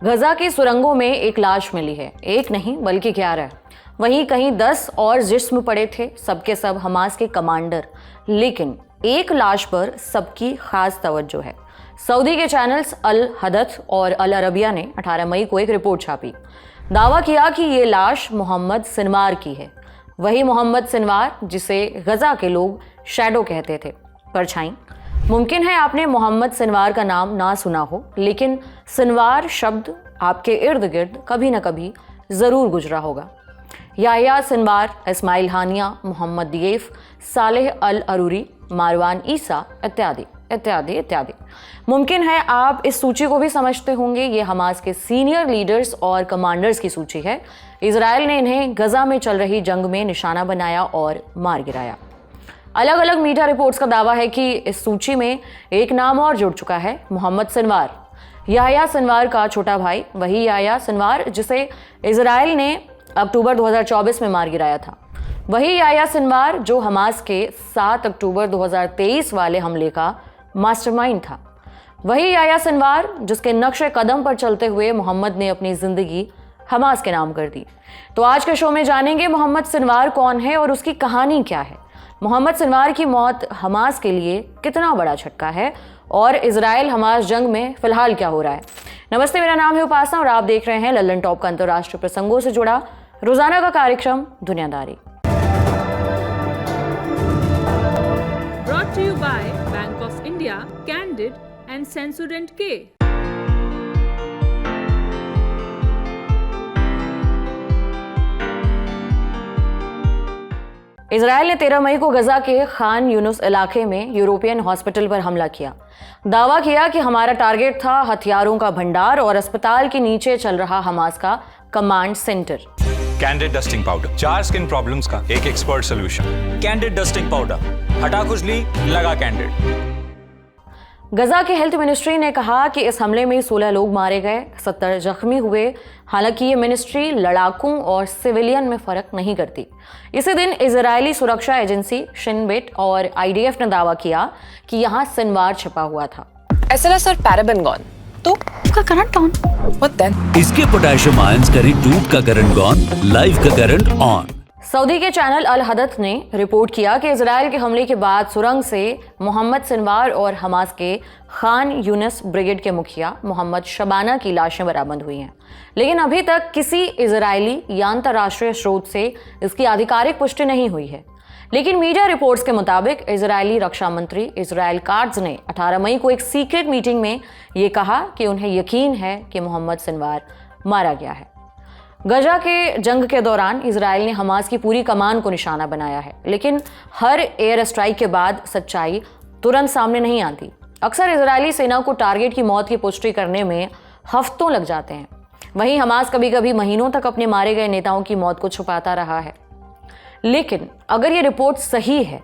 गजा की सुरंगों में एक लाश मिली है, एक नहीं बल्कि 11। वहीं कहीं 10 और जिस्म पड़े थे, सबके सब हमास के कमांडर। लेकिन एक लाश पर सबकी खास तवज्जो है। सऊदी के चैनल्स अल हदथ और अल अरबिया ने 18 मई को एक रिपोर्ट छापी। दावा किया कि ये लाश मोहम्मद सिनवार की है, वही मोहम्मद सिनवार जिसे गजा के लोग शैडो कहते थे, परछाई। मुमकिन है आपने मोहम्मद सिनवार का नाम ना सुना हो, लेकिन सिनवार शब्द आपके इर्द गिर्द कभी ना कभी ज़रूर गुजरा होगा। याह्या सिनवार, इस्माइल हानिया, मोहम्मद दियेफ, सालेह अल अरूरी, मारवान ईसा इत्यादि इत्यादि इत्यादि। मुमकिन है आप इस सूची को भी समझते होंगे। ये हमास के सीनियर लीडर्स और कमांडर्स की सूची है। इजराइल ने इन्हें गजा में चल रही जंग में निशाना बनाया और मार गिराया। अलग अलग मीडिया रिपोर्ट्स का दावा है कि इस सूची में एक नाम और जुड़ चुका है, मोहम्मद सिनवार, याह्या सिनवार का छोटा भाई, वही याह्या सिनवार जिसे इजराइल ने अक्टूबर 2024 में मार गिराया था। वही याह्या सिनवार जो हमास के 7 अक्टूबर 2023 वाले हमले का मास्टरमाइंड था। वही याह्या सिनवार जिसके नक्शे कदम पर चलते हुए मोहम्मद ने अपनी जिंदगी हमास के नाम कर दी। तो आज के शो में जानेंगे मोहम्मद सिनवार कौन है और उसकी कहानी क्या है, मोहम्मद सिनवार की मौत हमास के लिए कितना बड़ा झटका है और इजराइल हमास जंग में फिलहाल क्या हो रहा है। नमस्ते, मेरा नाम है उपासना और आप देख रहे हैं लल्लन टॉप का अंतर्राष्ट्रीय प्रसंगों से जुड़ा रोजाना का कार्यक्रम दुनियादारी। Brought to you by Bank of India, Candid and Sensodyne K. Israel ने 13 मई को गजा के खान यूनुस इलाके में यूरोपियन हॉस्पिटल पर हमला किया। दावा किया कि हमारा टारगेट था हथियारों का भंडार और अस्पताल के नीचे चल रहा हमास का command centre. Candid dusting powder, 4 skin problems का एक expert solution. Candid dusting powder, हटा खुजली लगा कैंडिड। गजा की हेल्थ मिनिस्ट्री ने कहा कि इस हमले में 16 लोग मारे गए, 70 जख्मी हुए। हालांकि ये मिनिस्ट्री लड़ाकों और सिविलियन में फर्क नहीं करती। इसी दिन इजरायली सुरक्षा एजेंसी शिन बेट और IDF ने दावा किया कि यहाँ सिनवार छिपा हुआ था। SLS और पैराबेन गॉन, तो उसका करंट ऑन। What then? इसके पोटेशियम आयंस करी टूट का करंट गॉन, लाइव का करंट ऑन। सऊदी के चैनल अल हदथ ने रिपोर्ट किया कि इजराइल के हमले के बाद सुरंग से मोहम्मद सिनवार और हमास के खान यूनुस ब्रिगेड के मुखिया मोहम्मद शबाना की लाशें बरामद हुई हैं। लेकिन अभी तक किसी इजरायली या अंतर्राष्ट्रीय स्रोत से इसकी आधिकारिक पुष्टि नहीं हुई है। लेकिन मीडिया रिपोर्ट्स के मुताबिक इजरायली रक्षा मंत्री इजराइल काट्ज ने 18 मई को एक सीक्रेट मीटिंग में ये कहा कि उन्हें यकीन है कि मोहम्मद सिनवार मारा गया है। गजा के जंग के दौरान इजराइल ने हमास की पूरी कमान को निशाना बनाया है, लेकिन हर एयर स्ट्राइक के बाद सच्चाई तुरंत सामने नहीं आती। अक्सर इजरायली सेना को टारगेट की मौत की पुष्टि करने में हफ्तों लग जाते हैं। वहीं हमास कभी कभी महीनों तक अपने मारे गए नेताओं की मौत को छुपाता रहा है। लेकिन अगर ये रिपोर्ट सही है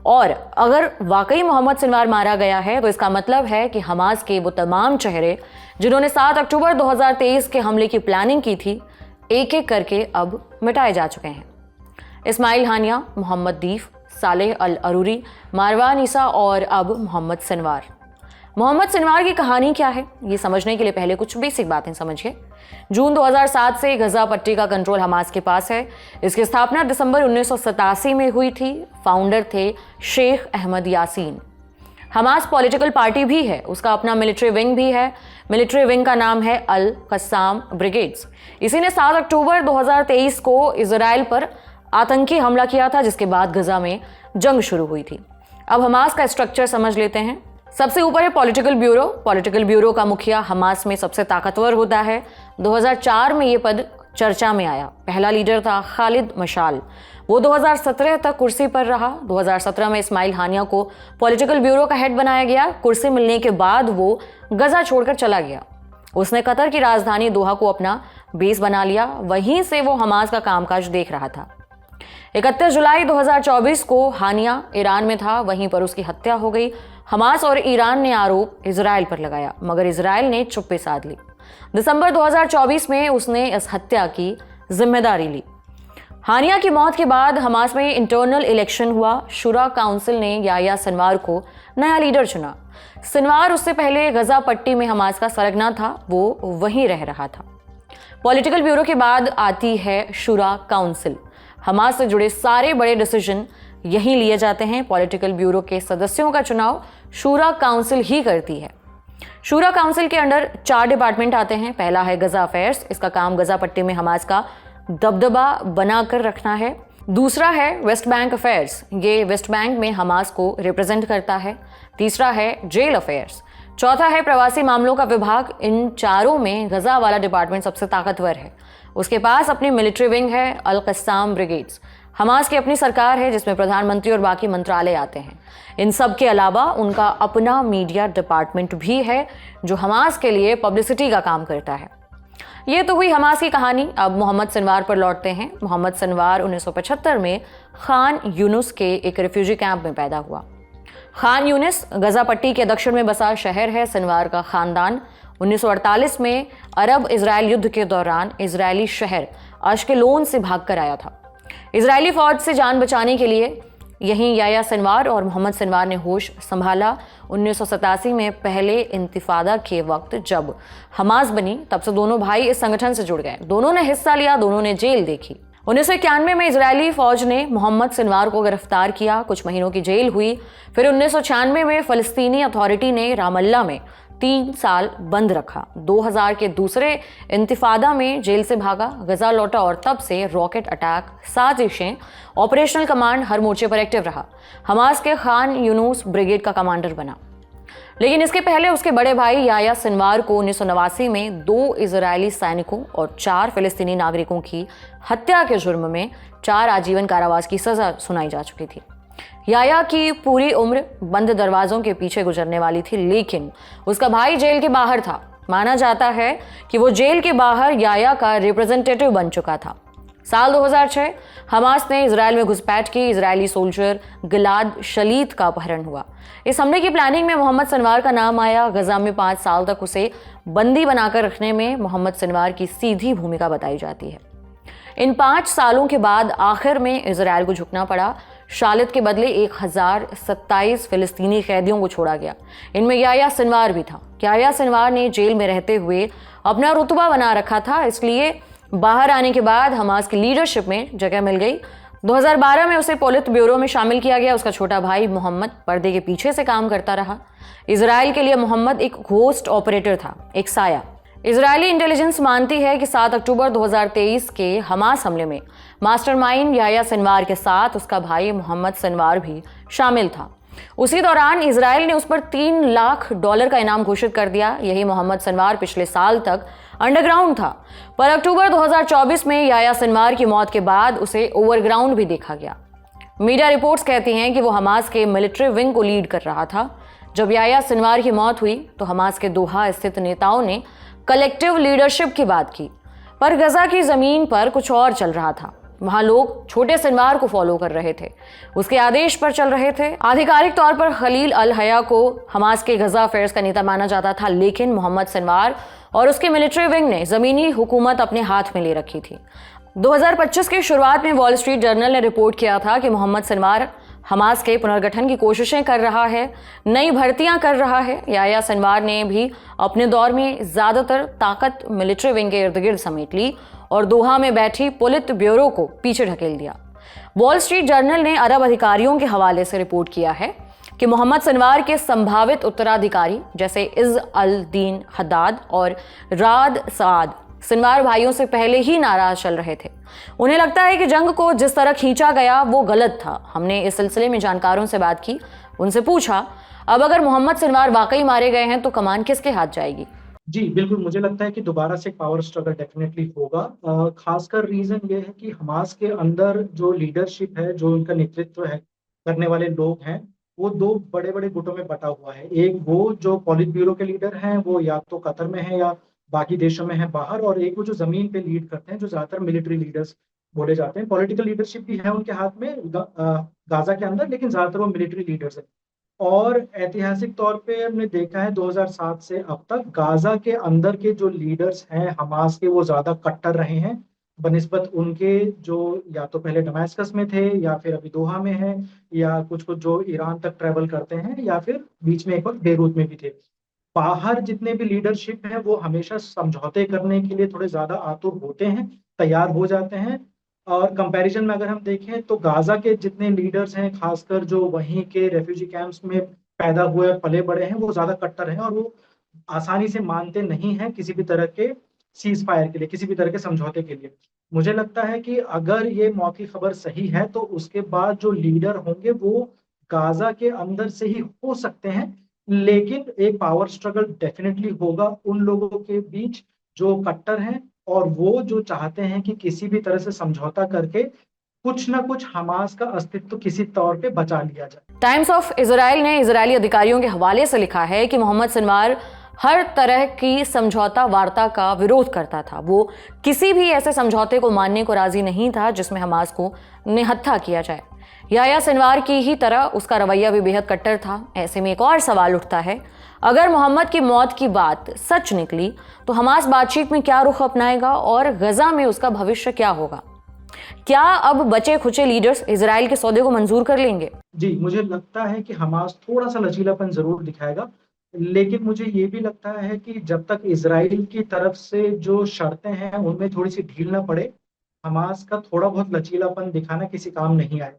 और अगर वाकई मोहम्मद सिनवार मारा गया है, तो इसका मतलब है कि हमास के वो तमाम चेहरे जिन्होंने 7 अक्टूबर 2023 के हमले की प्लानिंग की थी, एक एक करके अब मिटाए जा चुके हैं। इस्माइल हानिया, मोहम्मद दीफ, सालेह अल अरूरी, मारवान ईसा और अब मोहम्मद सिनवार। मोहम्मद सिनवार की कहानी क्या है, ये समझने के लिए पहले कुछ बेसिक बातें समझिए। जून 2007 से गजा पट्टी का कंट्रोल हमास के पास है। इसकी स्थापना दिसंबर 1987 में हुई थी। फाउंडर थे Sheikh Ahmed Yassin. Hamas political party भी है, उसका अपना मिलिट्री विंग भी है। मिलिट्री विंग का नाम है अल कस्साम ब्रिगेड्स। इसी ने 7 अक्टूबर 2023 को इजराइल पर आतंकी हमला किया था, जिसके बाद गजा में जंग शुरू हुई थी। अब हमास का स्ट्रक्चर समझ लेते हैं। सबसे ऊपर है पॉलिटिकल ब्यूरो। पॉलिटिकल ब्यूरो का मुखिया हमास में सबसे ताकतवर होता है। 2004 में ये पद चर्चा में आया। पहला लीडर था खालिद मशाल, वो 2017 तक कुर्सी पर रहा। 2017 में इस्माइल हानिया को पॉलिटिकल ब्यूरो का हेड बनाया गया। कुर्सी मिलने के बाद वो गजा छोड़कर चला गया। उसने कतर की राजधानी दोहा को अपना बेस बना लिया। वहीं से वो हमास का कामकाज देख रहा था। 31 जुलाई 2024 को हानिया ईरान में था, वहीं पर उसकी हत्या हो गई। हमास और ईरान ने आरोप इजराइल पर लगाया, मगर इजराइल ने चुप्पी साध ली। दिसंबर 2024 में उसने इस हत्या की जिम्मेदारी ली। हानिया की मौत के बाद हमास में इंटरनल इलेक्शन हुआ। शुरा काउंसिल ने याह्या सिनवार को नया लीडर चुना। सिनवार उससे पहले गजा पट्टी में हमास का सरगना था, वो वहीं रह रहा था। पॉलिटिकल ब्यूरो के बाद आती है शूरा काउंसिल। हमास से जुड़े सारे बड़े डिसीजन यहीं लिए जाते हैं। पॉलिटिकल ब्यूरो के सदस्यों का चुनाव शूरा काउंसिल ही करती है। शूरा काउंसिल के अंडर 4 डिपार्टमेंट आते हैं। पहला है गजा अफेयर्स, इसका काम गजा पट्टी में हमास का दबदबा बनाकर रखना है। दूसरा है वेस्ट बैंक अफेयर्स, ये वेस्ट बैंक में हमास को रिप्रेजेंट करता है। तीसरा है जेल अफेयर्स। चौथा है प्रवासी मामलों का विभाग। इन चारों में गजा वाला डिपार्टमेंट सबसे ताकतवर है। उसके पास अपनी मिलिट्री विंग है, अल कस्साम ब्रिगेड्स। हमास की अपनी सरकार है जिसमें प्रधानमंत्री और बाकी मंत्रालय आते हैं। इन सब के अलावा उनका अपना मीडिया डिपार्टमेंट भी है जो हमास के लिए पब्लिसिटी का काम करता है। ये तो हुई हमास की कहानी। अब मोहम्मद सिनवार पर लौटते हैं। मोहम्मद सिनवार 1975 में खान यूनुस के एक रिफ्यूजी कैंप में पैदा हुआ। खान यूनिस गजा पट्टी के दक्षिण में बसा शहर है। सिनवार का खानदान 1948 में अरब इजराइल युद्ध के दौरान इजरायली शहर अश्केलोन से भागकर आया था। इजरायली फौज से जान बचाने के लिए यहीं याया सिनवार और मोहम्मद सिनवार ने होश संभाला। 1987 में पहले इंतिफादा के वक्त जब हमास बनी, तब से दोनों भाई इस संगठन से जुड़ गए। दोनों ने हिस्सा लिया, दोनों ने जेल देखी। 1991 में इजरायली फौज ने मोहम्मद सिनवार को गिरफ्तार किया। कुछ महीनों की जेल हुई। फिर 1996 में फलस्तीनी अथॉरिटी ने रामल्ला में 3 साल बंद रखा। 2000 के दूसरे इंतिफादा में जेल से भागा, गजा लौटा और तब से रॉकेट अटैक, साजिशें, ऑपरेशनल कमांड हर मोर्चे पर एक्टिव रहा। हमास के खान यूनुस ब्रिगेड का कमांडर बना। लेकिन इसके पहले उसके बड़े भाई याया सिनवार को 1989 में 2 इजरायली सैनिकों और 4 फिलिस्तीनी नागरिकों की हत्या के जुर्म में 4 आजीवन कारावास की सजा सुनाई जा चुकी थी। याया की पूरी उम्र बंद दरवाजों के पीछे गुजरने वाली थी, लेकिन उसका भाई जेल के बाहर था। माना जाता है कि वो जेल के बाहर याया का रिप्रेजेंटेटिव बन चुका था। साल 2006 हमास ने इजराइल में घुसपैठ की। इजरायली सोल्जर गिलाद शलीत का अपहरण हुआ। इस हमले की प्लानिंग में मोहम्मद सिनवार का नाम आया। गजा में 5 साल तक उसे बंदी बनाकर रखने में मोहम्मद सिनवार की सीधी भूमिका बताई जाती है। इन 5 सालों के बाद आखिर में इजराइल को झुकना पड़ा। शालित के बदले 1027 फिलिस्तीनी कैदियों को छोड़ा गया। इनमें याया सिनवार भी था। याया सिनवार ने जेल में रहते हुए अपना रुतबा बना रखा था, इसलिए बाहर आने के बाद हमास की लीडरशिप में जगह मिल गई। 2012 में उसे पोलित ब्यूरो में शामिल किया गया। उसका छोटा भाई मोहम्मद पर्दे के पीछे से काम करता रहा। इजराइल के लिए मोहम्मद एक घोस्ट ऑपरेटर था, एक साया। इजरायली इंटेलिजेंस मानती है कि 7 अक्टूबर 2023 के हमास हमले में मास्टरमाइंड याया सिनवार के साथ उसका भाई मोहम्मद सिनवार भी शामिल था। उसी दौरान इजराइल ने उस पर $3 लाख का इनाम घोषित कर दिया। यही मोहम्मद सिनवार पिछले साल तक अंडरग्राउंड था, पर अक्टूबर 2024 में याया सिनवार की मौत के बाद उसे ओवरग्राउंड भी देखा गया। मीडिया रिपोर्ट्स कहती हैं कि वो हमास के मिलिट्री विंग को लीड कर रहा था। जब याया सिनवार की मौत हुई तो हमास के दोहा स्थित नेताओं ने कलेक्टिव लीडरशिप की बात की, पर गजा की जमीन पर कुछ और चल रहा था। वहां लोग छोटे सिनवार को फॉलो कर रहे थे, उसके आदेश पर चल रहे थे। आधिकारिक तौर पर खलील अल हया को हमास के गजा अफेयर्स का नेता माना जाता था, लेकिन मोहम्मद सिनवार और उसके मिलिट्री विंग ने जमीनी हुकूमत अपने हाथ में ले रखी थी। 2025 की शुरुआत में वॉल स्ट्रीट जर्नल ने रिपोर्ट किया था कि मोहम्मद सिनवार हमास के पुनर्गठन की कोशिशें कर रहा है, नई भर्तियां कर रहा है। याया सिनवार ने भी अपने दौर में ज्यादातर ताकत मिलिट्री विंग के इर्द गिर्द समेट ली और दोहा में बैठी पोलित ब्यूरो को पीछे ढकेल दिया। वॉल स्ट्रीट जर्नल ने अरब अधिकारियों के हवाले से रिपोर्ट किया है कि मोहम्मद सिनवार के संभावित उत्तराधिकारी जैसे इज़ अल दीन हद्दाद और राद साद सिनवार भाइयों से पहले ही नाराज चल रहे थे। उन्हें लगता है कि जंग को जिस तरह खींचा गया वो गलत था। हमने इस सिलसिले में जानकारों से बात की, उनसे पूछा अब अगर मोहम्मद सिनवार वाकई मारे गए हैं तो कमान किसके हाथ जाएगी। जी बिल्कुल, मुझे लगता है कि दोबारा से एक पावर स्ट्रगल डेफिनेटली होगा। खासकर रीजन ये है कि हमास के अंदर जो लीडरशिप है, जो उनका नेतृत्व है करने वाले लोग हैं, वो 2 बड़े बड़े गुटों में बटा हुआ है। एक वो जो पॉलिट ब्यूरो के लीडर हैं, वो या तो कतर में है या बाकी देशों में है बाहर, और एक वो जो जमीन पे लीड करते हैं, जो ज्यादातर मिलिट्री लीडर्स बोले जाते हैं। पॉलिटिकल लीडरशिप भी है उनके हाथ में गाजा के अंदर, लेकिन ज्यादातर वो मिलिट्री लीडर्स हैं। और ऐतिहासिक तौर पे हमने देखा है 2007 से अब तक गाजा के अंदर के जो लीडर्स हैं हमास के, वो ज्यादा कट्टर रहे हैं। बनिस्बत उनके जो या तो पहले डमास्कस में थे या फिर अभी दोहा में हैं, या कुछ कुछ जो ईरान तक ट्रेवल करते हैं, या फिर बीच में एक वक्त बेरूत में भी थे। बाहर जितने भी लीडरशिप है वो हमेशा समझौते करने के लिए थोड़े ज्यादा आतुर होते हैं, तैयार हो जाते हैं। और कंपैरिजन में अगर हम देखें तो गाजा के जितने लीडर्स हैं, खासकर जो वहीं के रेफ्यूजी कैंप्स में पैदा हुए पले बड़े हैं, वो ज्यादा कट्टर हैं और वो आसानी से मानते नहीं हैं किसी भी तरह के सीज फायर के लिए, किसी भी तरह के समझौते के लिए। मुझे लगता है कि अगर ये मौखी खबर सही है तो उसके बाद जो लीडर होंगे वो गाजा के अंदर से ही हो सकते हैं, लेकिन एक पावर स्ट्रगल डेफिनेटली होगा उन लोगों के बीच जो कट्टर हैं और वो जो चाहते हैं कि किसी भी तरह से समझौता करके कुछ ना कुछ हमास का अस्तित्व किसी तौर पे बचा लिया जाए। टाइम्स ऑफ इजराइल ने इजरायली अधिकारियों के हवाले से लिखा है कि मोहम्मद सिनवार हर तरह की समझौता वार्ता का विरोध करता था। वो किसी भी ऐसे समझौते को मानने को राजी नहीं था जिसमें हमास को निहत्था किया जाए। याह्या सिनवार की ही तरह उसका रवैया भी बेहद कट्टर था। ऐसे में एक और सवाल उठता है, अगर मोहम्मद की मौत की बात सच निकली तो हमास बातचीत में क्या रुख अपनाएगा और गजा में उसका भविष्य क्या होगा? क्या अब बचे खुचे लीडर्स इजराइल के सौदे को मंजूर कर लेंगे? जी, मुझे लगता है कि हमास थोड़ा सा लचीलापन जरूर दिखाएगा, लेकिन मुझे ये भी लगता है कि जब तक इजराइल की तरफ से जो शर्तें हैं उनमें थोड़ी सी ढील ना पड़े, हमास का थोड़ा बहुत लचीलापन दिखाना किसी काम नहीं आए।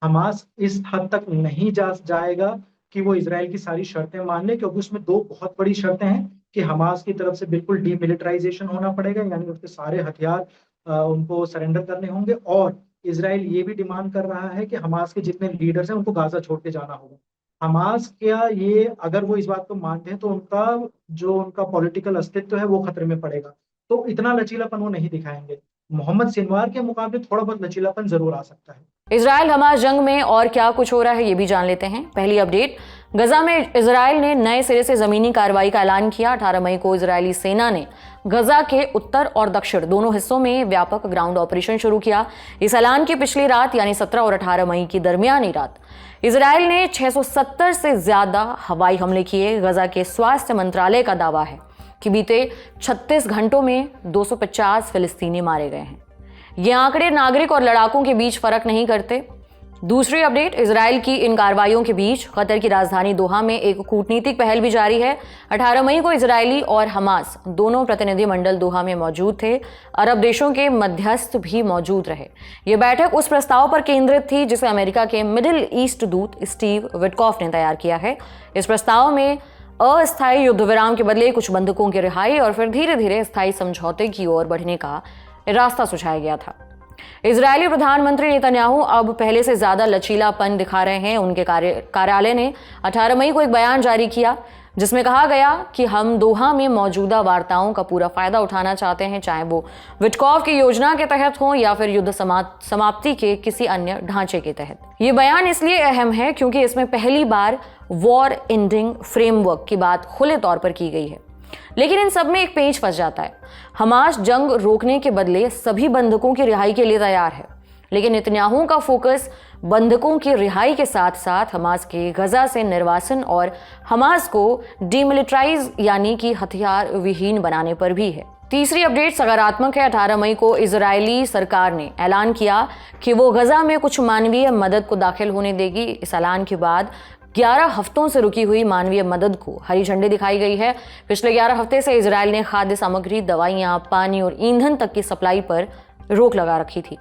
हमास इस हद तक नहीं जाएगा कि वो इजराइल की सारी शर्तें मान ले, क्योंकि उसमें दो बहुत बड़ी शर्तें हैं कि हमास की तरफ से बिल्कुल डीमिलिटराइजेशन होना पड़ेगा, यानी उसके सारे हथियार उनको सरेंडर करने होंगे, और इजराइल ये भी डिमांड कर रहा है कि हमास के जितने लीडर्स हैं उनको गाजा छोड़ के जाना होगा। हमास क्या ये, अगर वो इस बात को मानते हैं तो उनका पॉलिटिकल अस्तित्व है वो खतरे में पड़ेगा, तो इतना लचीलापन वो नहीं दिखाएंगे। मोहम्मद सिनवार के मुकाबले थोड़ा बहुत लचीलापन जरूर आ सकता है। इजराइल हमास जंग में और क्या कुछ हो रहा है ये भी जान लेते हैं। पहली अपडेट, गजा में इजराइल ने नए सिरे से जमीनी कार्रवाई का ऐलान किया। 18 मई को इजरायली सेना ने गजा के उत्तर और दक्षिण दोनों हिस्सों में व्यापक ग्राउंड ऑपरेशन शुरू किया। इस ऐलान की पिछली रात यानी 17 और 18 मई की दरमियानी रात इजराइल ने 670 से ज्यादा हवाई हमले किए। गजा के स्वास्थ्य मंत्रालय का दावा है कि बीते 36 घंटों में 250 फिलिस्तीनी मारे गए हैं। ये आंकड़े नागरिक और लड़ाकों के बीच फर्क नहीं करते। दूसरी अपडेट, इजराइल की इन कार्रवाइयों के बीच कतर की राजधानी दोहा में एक कूटनीतिक पहल भी जारी है। 18 मई को इजरायली और हमास दोनों प्रतिनिधिमंडल दोहा में मौजूद थे। अरब देशों के मध्यस्थ भी मौजूद रहे। ये बैठक उस प्रस्ताव पर केंद्रित थी जिसे अमेरिका के मिडिल ईस्ट दूत स्टीव विटकॉफ ने तैयार किया है। इस प्रस्ताव में अस्थायी युद्ध विराम के बदले कुछ बंधकों की रिहाई और फिर धीरे धीरे स्थायी समझौते की ओर बढ़ने का रास्ता सुझाया गया था। इजरायली प्रधानमंत्री नेतन्याहू अब पहले से ज्यादा लचीलापन दिखा रहे हैं। उनके कार्यालय ने 18 मई को एक बयान जारी किया जिसमें कहा गया कि हम दोहा में मौजूदा वार्ताओं का पूरा फायदा उठाना चाहते हैं, चाहे वो विटकॉफ की योजना के तहत हो या फिर युद्ध समाप्ति के किसी अन्य ढांचे के तहत। ये बयान इसलिए अहम है क्योंकि इसमें पहली बार वॉर एंडिंग फ्रेमवर्क की बात खुले तौर पर की गई है। लेकिन इन सब में एक पेंच फंस जाता है। हमास जंग रोकने के बदले सभी बंधकों की रिहाई के लिए तैयार है, लेकिन नेतन्याहू का फोकस बंधकों की रिहाई के साथ साथ हमास के गजा से निर्वासन और हमास को डीमिलिटराइज यानी कि हथियार विहीन बनाने पर भी है। तीसरी अपडेट सकारात्मक है। 18 मई को इजरायली सरकार ने ऐलान किया कि वो गजा में कुछ मानवीय मदद को दाखिल होने देगी। इस ऐलान के बाद 11 हफ्तों से रुकी हुई मानवीय मदद को हरी झंडी दिखाई गई है। पिछले 11 हफ्ते से इजरायल ने खाद्य सामग्री, दवाइयां, पानी और ईंधन तक की सप्लाई पर रोक लगा रखी थी।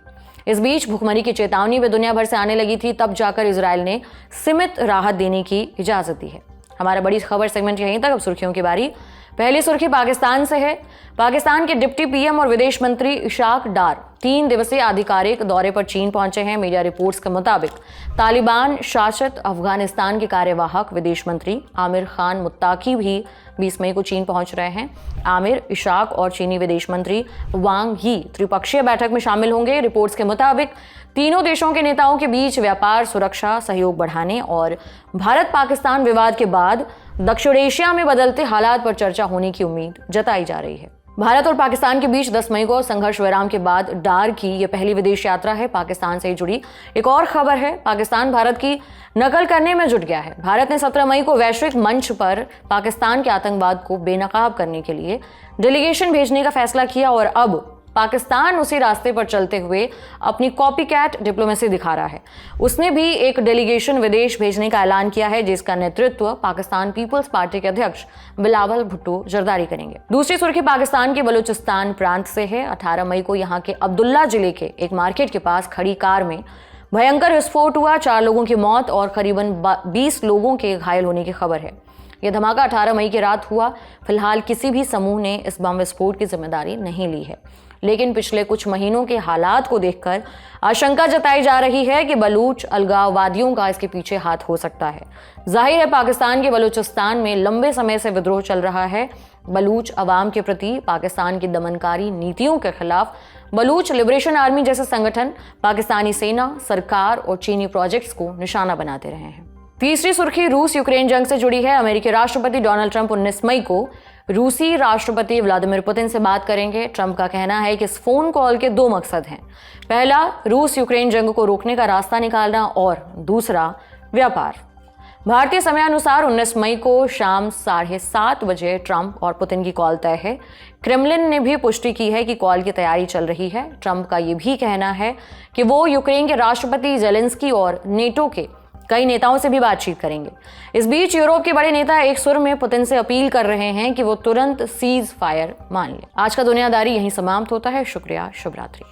इस बीच भुखमरी की चेतावनी भी दुनिया भर से आने लगी थी, तब जाकर इजरायल ने सीमित राहत देने की इजाजत दी है। हमारा बड़ी खबर सेगमेंट यहीं तक। अब सुर्खियों की बारी। पहली सुर्खी पाकिस्तान से है। पाकिस्तान के डिप्टी पीएम और विदेश मंत्री इशाक डार 3 दिवसीय आधिकारिक दौरे पर चीन पहुंचे हैं। मीडिया रिपोर्ट्स के मुताबिक तालिबान शासित अफगानिस्तान के कार्यवाहक विदेश मंत्री आमिर खान मुत्ताकी भी 20 मई को चीन पहुंच रहे हैं। आमिर, इशाक और चीनी विदेश मंत्री वांग यी त्रिपक्षीय बैठक में शामिल होंगे। रिपोर्ट्स के मुताबिक तीनों देशों के नेताओं के बीच व्यापार, सुरक्षा सहयोग बढ़ाने और भारत पाकिस्तान विवाद के बाद दक्षिण एशिया में बदलते हालात पर चर्चा होने की उम्मीद जताई जा रही है। भारत और पाकिस्तान के बीच 10 मई को संघर्ष विराम के बाद डार की यह पहली विदेश यात्रा है। पाकिस्तान से जुड़ी एक और खबर है। पाकिस्तान भारत की नकल करने में जुट गया है। भारत ने 17 मई को वैश्विक मंच पर पाकिस्तान के आतंकवाद को बेनकाब करने के लिए डेलीगेशन भेजने का फैसला किया और अब पाकिस्तान उसी रास्ते पर चलते हुए अपनी कॉपीकैट डिप्लोमेसी दिखा रहा है। उसने भी एक डेलीगेशन विदेश भेजने का ऐलान किया है, जिसका नेतृत्व पाकिस्तान पीपल्स पार्टी के अध्यक्ष बिलावल भुट्टो जरदारी करेंगे। दूसरी सुर्खी पाकिस्तान के बलूचिस्तान प्रांत से है। 18 मई को यहाँ के अब्दुल्ला जिले के एक मार्केट के पास खड़ी कार में भयंकर विस्फोट हुआ। 4 लोगों की मौत और करीबन 20 लोगों के घायल होने की खबर है। यह धमाका 18 मई की रात हुआ। फिलहाल किसी भी समूह ने इस बम विस्फोट की जिम्मेदारी नहीं ली है, लेकिन पिछले कुछ महीनों के हालात को देखकर आशंका जताई जा रही है कि बलूच अलगाववादियों का इसके पीछे हाथ हो सकता है। जाहिर है पाकिस्तान के बलूचिस्तान में लंबे समय से विद्रोह चल रहा है। बलूच अवाम के प्रति पाकिस्तान की दमनकारी नीतियों के खिलाफ बलूच लिबरेशन आर्मी जैसे संगठन पाकिस्तानी सेना, सरकार और चीनी प्रोजेक्ट्स को निशाना बनाते रहे हैं। तीसरी सुर्खी रूस यूक्रेन जंग से जुड़ी है। अमेरिकी राष्ट्रपति डोनाल्ड ट्रंप 19 मई को रूसी राष्ट्रपति व्लादिमीर पुतिन से बात करेंगे। ट्रंप का कहना है कि इस फोन कॉल के 2 मकसद हैं। पहला, रूस यूक्रेन जंग को रोकने का रास्ता निकालना और दूसरा, व्यापार। भारतीय समयानुसार 19 मई को शाम 7:30 बजे ट्रंप और पुतिन की कॉल तय है। क्रेमलिन ने भी पुष्टि की है कि कॉल की तैयारी चल रही है। ट्रंप का ये भी कहना है कि वो यूक्रेन के राष्ट्रपति जेलेंस्की और नेटो के कई नेताओं से भी बातचीत करेंगे। इस बीच यूरोप के बड़े नेता एक सुर में पुतिन से अपील कर रहे हैं कि वो तुरंत सीज फायर मान ले। आज का दुनियादारी यहीं समाप्त होता है। शुक्रिया, शुभ रात्रि।